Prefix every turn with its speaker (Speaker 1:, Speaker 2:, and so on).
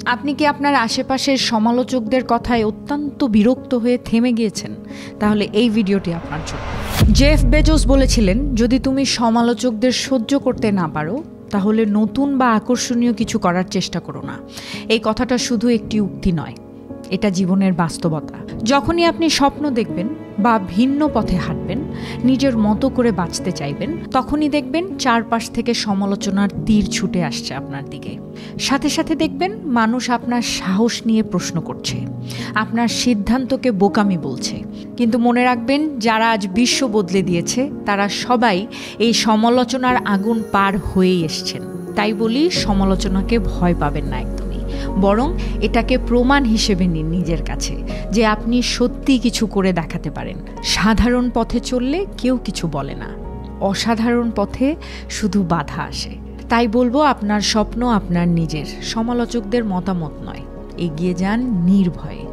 Speaker 1: আপনি কি আপনার আশেপাশের সমালোচকদের কথায় অত্যন্ত বিরক্ত হয়ে থেমে গিয়েছেন? তাহলে এই ভিডিওটি আপনার জন্য। জেফ বেজোস বলেছিলেন, যদি তুমি সমালোচকদের সহ্য করতে না পারো তাহলে নতুন বা আকর্ষণীয় কিছু করার চেষ্টা করো না। এই কথাটা শুধু একটি উক্তি নয়, এটা জীবনের বাস্তবতা। যখনই আপনি স্বপ্ন দেখবেন বা ভিন্ন পথে হাঁটবেন, নিজের মতো করে বাঁচতে চাইবেন, তখনই দেখবেন চারপাশ থেকে সমালোচনার তীর ছুটে আসছে আপনার দিকে। সাথে সাথে দেখবেন মানুষ আপনার সাহস নিয়ে প্রশ্ন করছে, আপনার সিদ্ধান্তকে বোকামি বলছে। কিন্তু মনে রাখবেন, যারা আজ বিশ্ব বদলে দিয়েছে তারা সবাই এই সমালোচনার আগুন পার হয়েই এসছেন। তাই বলি, সমালোচনাকে ভয় পাবেন না একদমই, বরং এটাকে প্রমাণ হিসেবে নিন নিজের কাছে যে আপনি সত্যি কিছু করে দেখাতে পারেন। সাধারণ পথে চললে কেউ কিছু বলে না, অসাধারণ পথে শুধু বাধা আসে। তাই বলবো, আপনার স্বপ্ন আপনার নিজের, সমালোচকদের মতামত নয়। এগিয়ে যান নির্ভয়ে।